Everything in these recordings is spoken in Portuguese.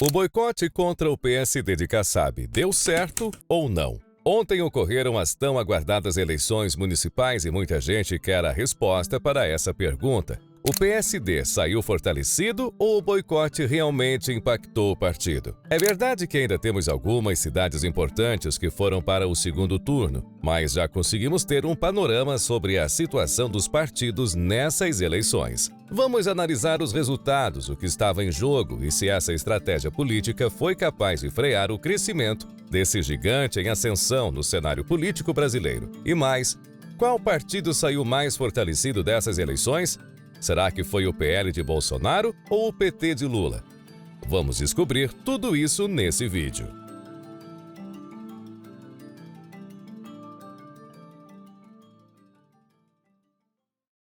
O boicote contra o PSD de Kassab deu certo ou não? Ontem ocorreram as tão aguardadas eleições municipais e muita gente quer a resposta para essa pergunta. O PSD saiu fortalecido ou o boicote realmente impactou o partido? É verdade que ainda temos algumas cidades importantes que foram para o segundo turno, mas já conseguimos ter um panorama sobre a situação dos partidos nessas eleições. Vamos analisar os resultados, o que estava em jogo e se essa estratégia política foi capaz de frear o crescimento desse gigante em ascensão no cenário político brasileiro. E mais, qual partido saiu mais fortalecido dessas eleições? Será que foi o PL de Bolsonaro ou o PT de Lula? Vamos descobrir tudo isso nesse vídeo.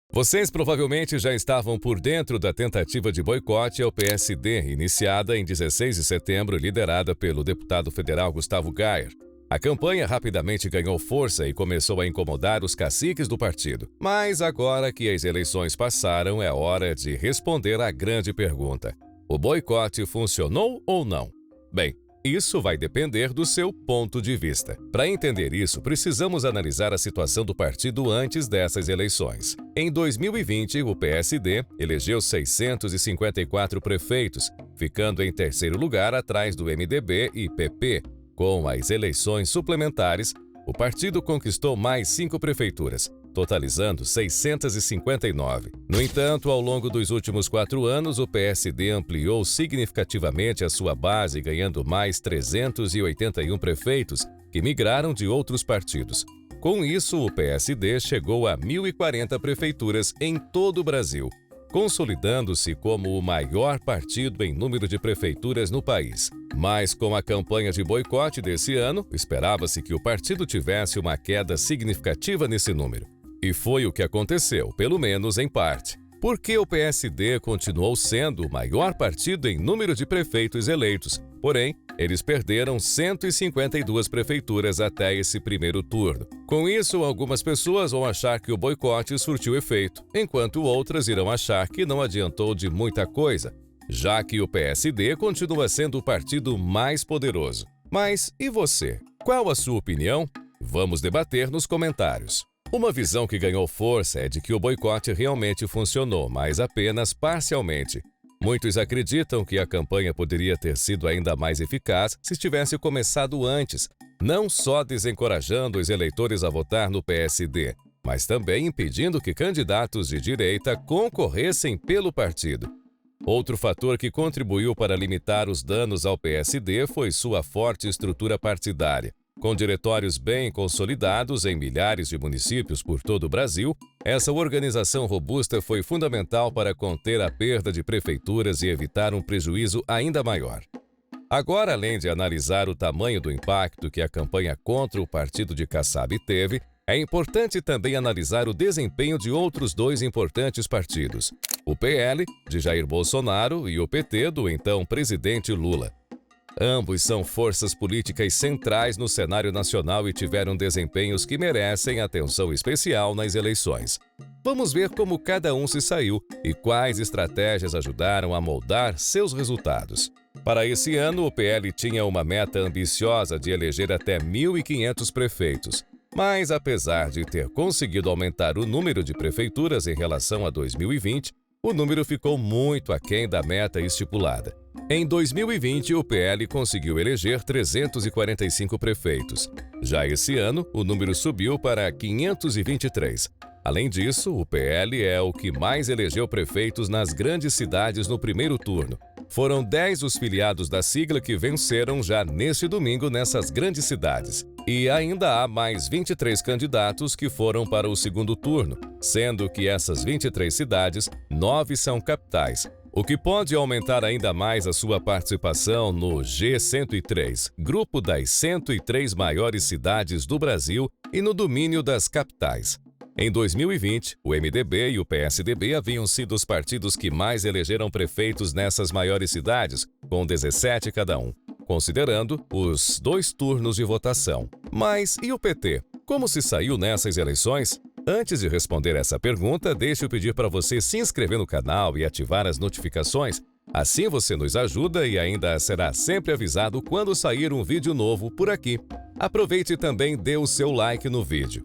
Vocês provavelmente já estavam por dentro da tentativa de boicote ao PSD, iniciada em 16 de setembro e liderada pelo deputado federal Gustavo Gayer. A campanha rapidamente ganhou força e começou a incomodar os caciques do partido. Mas agora que as eleições passaram, é hora de responder à grande pergunta: o boicote funcionou ou não? Bem, isso vai depender do seu ponto de vista. Para entender isso, precisamos analisar a situação do partido antes dessas eleições. Em 2020, o PSD elegeu 654 prefeitos, ficando em terceiro lugar atrás do MDB e PP. Com as eleições suplementares, o partido conquistou mais 5 prefeituras, totalizando 659. No entanto, ao longo dos últimos 4 anos, o PSD ampliou significativamente a sua base, ganhando mais 381 prefeitos que migraram de outros partidos. Com isso, o PSD chegou a 1.040 prefeituras em todo o Brasil, consolidando-se como o maior partido em número de prefeituras no país. Mas com a campanha de boicote desse ano, esperava-se que o partido tivesse uma queda significativa nesse número. E foi o que aconteceu, pelo menos em parte. Porque o PSD continuou sendo o maior partido em número de prefeitos eleitos. Porém, eles perderam 152 prefeituras até esse primeiro turno. Com isso, algumas pessoas vão achar que o boicote surtiu efeito, enquanto outras irão achar que não adiantou de muita coisa, já que o PSD continua sendo o partido mais poderoso. Mas e você? Qual a sua opinião? Vamos debater nos comentários. Uma visão que ganhou força é de que o boicote realmente funcionou, mas apenas parcialmente. Muitos acreditam que a campanha poderia ter sido ainda mais eficaz se tivesse começado antes, não só desencorajando os eleitores a votar no PSD, mas também impedindo que candidatos de direita concorressem pelo partido. Outro fator que contribuiu para limitar os danos ao PSD foi sua forte estrutura partidária. Com diretórios bem consolidados em milhares de municípios por todo o Brasil, essa organização robusta foi fundamental para conter a perda de prefeituras e evitar um prejuízo ainda maior. Agora, além de analisar o tamanho do impacto que a campanha contra o partido de Kassab teve, é importante também analisar o desempenho de outros 2 importantes partidos: o PL, de Jair Bolsonaro, e o PT, do então presidente Lula. Ambos são forças políticas centrais no cenário nacional e tiveram desempenhos que merecem atenção especial nas eleições. Vamos ver como cada um se saiu e quais estratégias ajudaram a moldar seus resultados. Para esse ano, o PL tinha uma meta ambiciosa de eleger até 1.500 prefeitos. Mas, apesar de ter conseguido aumentar o número de prefeituras em relação a 2020, o número ficou muito aquém da meta estipulada. Em 2020, o PL conseguiu eleger 345 prefeitos. Já esse ano, o número subiu para 523. Além disso, o PL é o que mais elegeu prefeitos nas grandes cidades no primeiro turno. Foram 10 os filiados da sigla que venceram já neste domingo nessas grandes cidades. E ainda há mais 23 candidatos que foram para o segundo turno, sendo que essas 23 cidades, 9 são capitais, o que pode aumentar ainda mais a sua participação no G103, grupo das 103 maiores cidades do Brasil e no domínio das capitais. Em 2020, o MDB e o PSDB haviam sido os partidos que mais elegeram prefeitos nessas maiores cidades, com 17 cada um, considerando os 2 turnos de votação. Mas e o PT? Como se saiu nessas eleições? Antes de responder essa pergunta, deixe eu pedir para você se inscrever no canal e ativar as notificações Assim você nos ajuda e ainda será sempre avisado quando sair um vídeo novo por aqui. Aproveite e também dê o seu like no vídeo.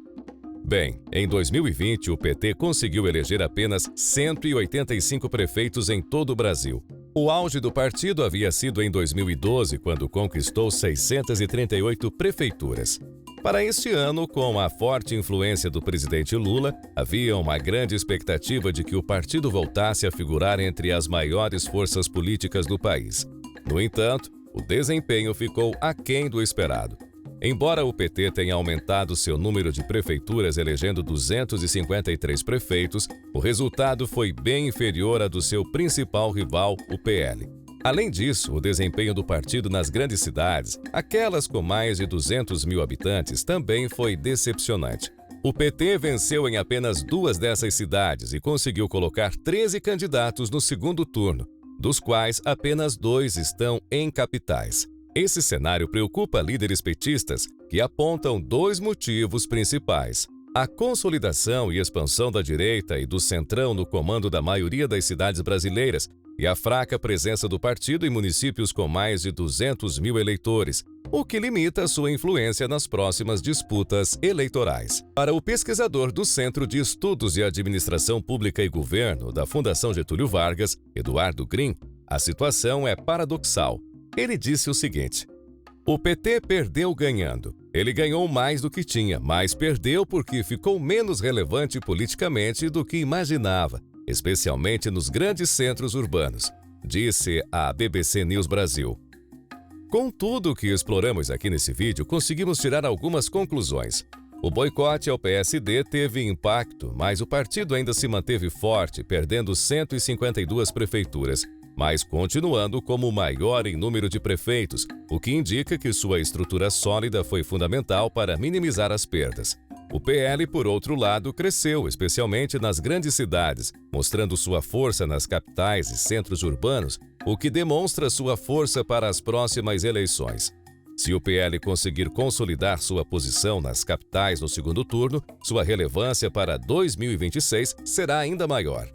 Bem, em 2020 o PT conseguiu eleger apenas 185 prefeitos em todo o Brasil. O auge do partido havia sido em 2012, quando conquistou 638 prefeituras. Para este ano, com a forte influência do presidente Lula, havia uma grande expectativa de que o partido voltasse a figurar entre as maiores forças políticas do país. No entanto, o desempenho ficou aquém do esperado. Embora o PT tenha aumentado seu número de prefeituras elegendo 253 prefeitos, o resultado foi bem inferior ao do seu principal rival, o PL. Além disso, o desempenho do partido nas grandes cidades, aquelas com mais de 200 mil habitantes, também foi decepcionante. O PT venceu em apenas 2 dessas cidades e conseguiu colocar 13 candidatos no segundo turno, dos quais apenas 2 estão em capitais. Esse cenário preocupa líderes petistas que apontam 2 motivos principais: a consolidação e expansão da direita e do centrão no comando da maioria das cidades brasileiras e a fraca presença do partido em municípios com mais de 200 mil eleitores, o que limita sua influência nas próximas disputas eleitorais. Para o pesquisador do Centro de Estudos de Administração Pública e Governo da Fundação Getúlio Vargas, Eduardo Green, a situação é paradoxal. Ele disse o seguinte: o PT perdeu ganhando. Ele ganhou mais do que tinha, mas perdeu porque ficou menos relevante politicamente do que imaginava, especialmente nos grandes centros urbanos, disse a BBC News Brasil. Com tudo o que exploramos aqui nesse vídeo, conseguimos tirar algumas conclusões. O boicote ao PSD teve impacto, mas o partido ainda se manteve forte, perdendo 152 prefeituras, mas continuando como o maior em número de prefeitos, o que indica que sua estrutura sólida foi fundamental para minimizar as perdas. O PL, por outro lado, cresceu, especialmente nas grandes cidades, mostrando sua força nas capitais e centros urbanos, o que demonstra sua força para as próximas eleições. Se o PL conseguir consolidar sua posição nas capitais no segundo turno, sua relevância para 2026 será ainda maior.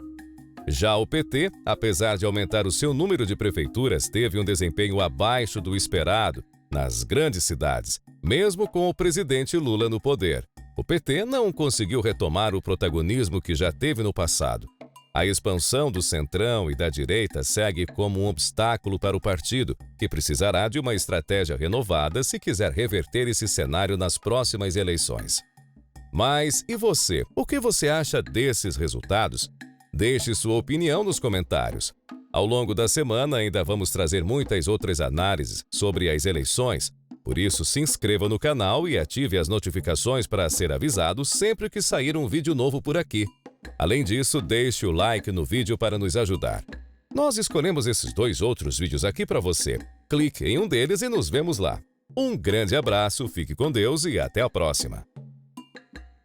Já o PT, apesar de aumentar o seu número de prefeituras, teve um desempenho abaixo do esperado nas grandes cidades, mesmo com o presidente Lula no poder. O PT não conseguiu retomar o protagonismo que já teve no passado. A expansão do centrão e da direita segue como um obstáculo para o partido, que precisará de uma estratégia renovada se quiser reverter esse cenário nas próximas eleições. Mas e você? O que você acha desses resultados? Deixe sua opinião nos comentários. Ao longo da semana ainda vamos trazer muitas outras análises sobre as eleições, por isso se inscreva no canal e ative as notificações para ser avisado sempre que sair um vídeo novo por aqui. Além disso, deixe o like no vídeo para nos ajudar. Nós escolhemos esses 2 outros vídeos aqui para você. Clique em um deles e nos vemos lá. Um grande abraço, fique com Deus e até a próxima!